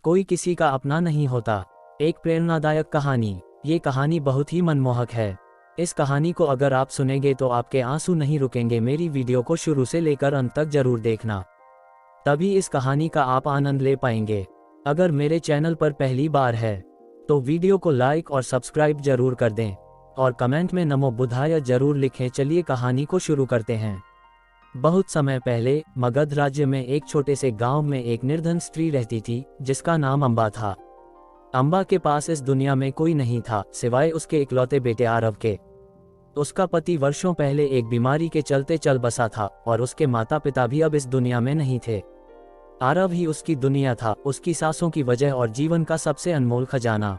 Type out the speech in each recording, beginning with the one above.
कोई किसी का अपना नहीं होता। एक प्रेरणादायक कहानी। ये कहानी बहुत ही मनमोहक है। इस कहानी को अगर आप सुनेंगे तो आपके आंसू नहीं रुकेंगे। मेरी वीडियो को शुरू से लेकर अंत तक जरूर देखना, तभी इस कहानी का आप आनंद ले पाएंगे। अगर मेरे चैनल पर पहली बार है तो वीडियो को लाइक और सब्सक्राइब जरूर कर दें और कमेंट में नमो बुद्धाय जरूर लिखें। चलिए कहानी को शुरू करते हैं। बहुत समय पहले मगध राज्य में एक छोटे से गांव में एक निर्धन स्त्री रहती थी जिसका नाम अम्बा था। अम्बा के पास इस दुनिया में कोई नहीं था सिवाय उसके इकलौते बेटे आरव के। उसका पति वर्षों पहले एक बीमारी के चलते चल बसा था और उसके माता पिता भी अब इस दुनिया में नहीं थे। आरव ही उसकी दुनिया था, उसकी सांसों की वजह और जीवन का सबसे अनमोल खजाना।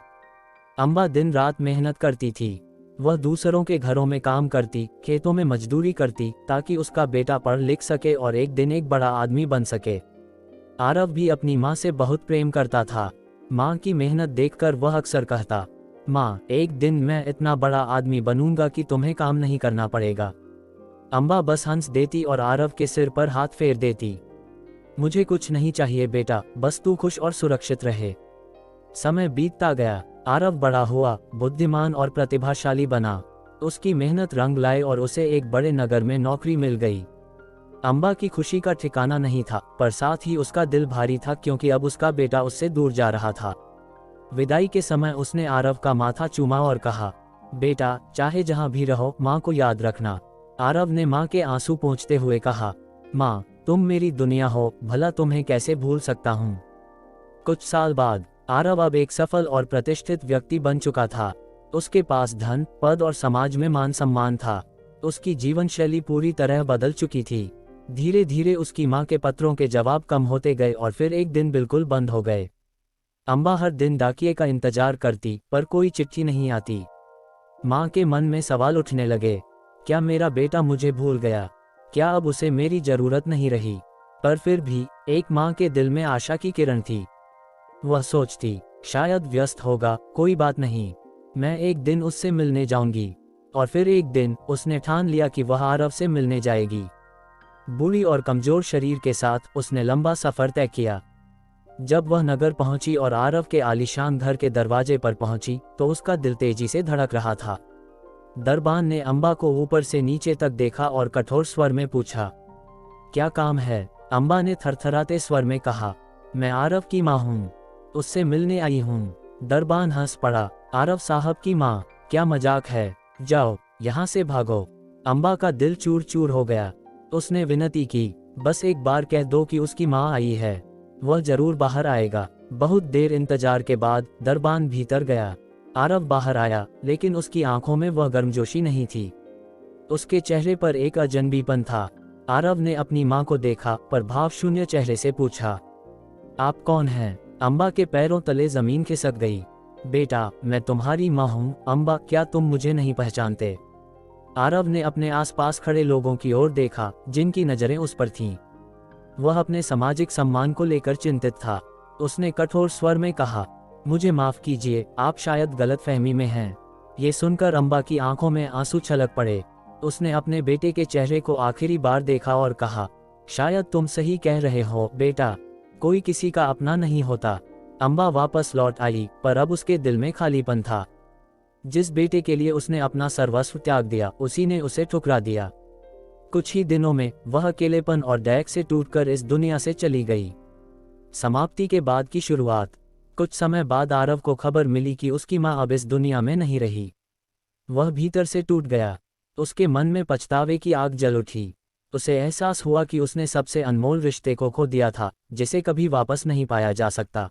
अम्बा दिन रात मेहनत करती थी। वह दूसरों के घरों में काम करती, खेतों में मजदूरी करती ताकि उसका बेटा पढ़ लिख सके और एक दिन एक बड़ा आदमी बन सके। आरव भी अपनी माँ से बहुत प्रेम करता था। माँ की मेहनत देखकर वह अक्सर कहता, माँ एक दिन मैं इतना बड़ा आदमी बनूंगा कि तुम्हें काम नहीं करना पड़ेगा। अम्बा बस हंस देती और आरव के सिर पर हाथ फेर देती। मुझे कुछ नहीं चाहिए बेटा, बस तू खुश और सुरक्षित रहे। समय बीतता गया। आरव बड़ा हुआ, बुद्धिमान और प्रतिभाशाली बना। उसकी मेहनत रंग लाई और उसे एक बड़े नगर में नौकरी मिल गई। अम्बा की खुशी का ठिकाना नहीं था, पर साथ ही उसका दिल भारी था क्योंकि अब उसका बेटा उससे दूर जा रहा था। विदाई के समय उसने आरव का माथा चूमा और कहा, बेटा चाहे जहां भी रहो माँ को याद रखना। आरव ने माँ के आंसू पोंछते हुए कहा, माँ तुम मेरी दुनिया हो, भला तुम्हें कैसे भूल सकता हूँ। कुछ साल बाद आरव अब एक सफल और प्रतिष्ठित व्यक्ति बन चुका था। उसके पास धन, पद और समाज में मान सम्मान था। उसकी जीवन शैली पूरी तरह बदल चुकी थी। धीरे धीरे उसकी माँ के पत्रों के जवाब कम होते गए और फिर एक दिन बिल्कुल बंद हो गए। अम्बा हर दिन डाकिये का इंतजार करती पर कोई चिट्ठी नहीं आती। माँ के मन में सवाल उठने लगे, क्या मेरा बेटा मुझे भूल गया? क्या अब उसे मेरी जरूरत नहीं रही? पर फिर भी एक माँ के दिल में आशा की किरण थी। वह सोचती, शायद व्यस्त होगा, कोई बात नहीं, मैं एक दिन उससे मिलने जाऊंगी। और फिर एक दिन उसने ठान लिया कि वह आरव से मिलने जाएगी। बूढ़ी और कमजोर शरीर के साथ उसने लंबा सफर तय किया। जब वह नगर पहुंची और आरव के आलीशान घर के दरवाजे पर पहुंची तो उसका दिल तेजी से धड़क रहा था। दरबान ने अम्बा को ऊपर से नीचे तक देखा और कठोर स्वर में पूछा, क्या काम है? अम्बा ने थरथराते स्वर में कहा, मैं आरव की माँ हूँ, उससे मिलने आई हूँ। दरबान हंस पड़ा, आरव साहब की माँ? क्या मजाक है, जाओ यहाँ से भागो। अम्बा का दिल चूर चूर हो गया। उसने विनती की, बस एक बार कह दो कि उसकी माँ आई है, वह जरूर बाहर आएगा। बहुत देर इंतजार के बाद दरबान भीतर गया। आरव बाहर आया, लेकिन उसकी आंखों में वह गर्मजोशी नहीं थी। उसके चेहरे पर एक अजनबीपन था। आरव ने अपनी माँ को देखा पर भावशून्य चेहरे से पूछा, आप कौन हैं? अम्बा के पैरों तले जमीन खिसक गई। बेटा मैं तुम्हारी माँ हूँ अम्बा, क्या तुम मुझे नहीं पहचानते? आरव ने अपने आसपास खड़े लोगों की ओर देखा जिनकी नजरें उस पर थीं। वह अपने सामाजिक सम्मान को लेकर चिंतित था। उसने कठोर स्वर में कहा, मुझे माफ कीजिए, आप शायद गलतफहमी में हैं। ये सुनकर अम्बा की आंखों में आंसू छलक पड़े। उसने अपने बेटे के चेहरे को आखिरी बार देखा और कहा, शायद तुम सही कह रहे हो बेटा, कोई किसी का अपना नहीं होता। अम्बा वापस लौट आई पर अब उसके दिल में खालीपन था। जिस बेटे के लिए उसने अपना सर्वस्व त्याग दिया उसी ने उसे ठुकरा दिया। कुछ ही दिनों में वह अकेलेपन और दैक से टूटकर इस दुनिया से चली गई। समाप्ति के बाद की शुरुआत। कुछ समय बाद आरव को खबर मिली कि उसकी माँ अब इस दुनिया में नहीं रही। वह भीतर से टूट गया। उसके मन में पछतावे की आग जल उठी। उसे एहसास हुआ कि उसने सबसे अनमोल रिश्ते को खो दिया था जिसे कभी वापस नहीं पाया जा सकता।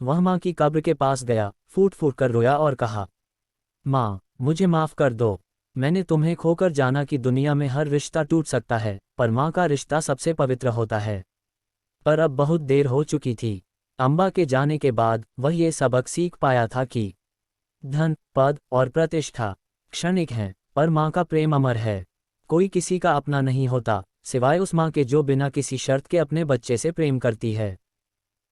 वह माँ की कब्र के पास गया, फूट फूट कर रोया और कहा, माँ मुझे माफ कर दो, मैंने तुम्हें खोकर जाना कि दुनिया में हर रिश्ता टूट सकता है पर माँ का रिश्ता सबसे पवित्र होता है। पर अब बहुत देर हो चुकी थी। अम्बा के जाने के बाद वह ये सबक सीख पाया था कि धन, पद और प्रतिष्ठा क्षणिक हैं पर माँ का प्रेम अमर है। कोई किसी का अपना नहीं होता सिवाय उस माँ के जो बिना किसी शर्त के अपने बच्चे से प्रेम करती है।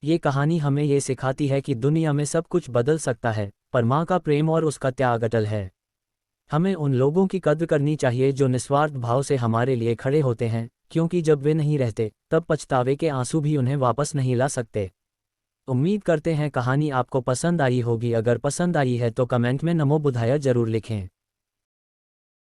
ये कहानी हमें ये सिखाती है कि दुनिया में सब कुछ बदल सकता है पर माँ का प्रेम और उसका त्याग अटल है। हमें उन लोगों की कद्र करनी चाहिए जो निस्वार्थ भाव से हमारे लिए खड़े होते हैं, क्योंकि जब वे नहीं रहते तब पछतावे के आंसू भी उन्हें वापस नहीं ला सकते। उम्मीद करते हैं कहानी आपको पसंद आई होगी। अगर पसंद आई है तो कमेंट में नमो बुधाया जरूर लिखें।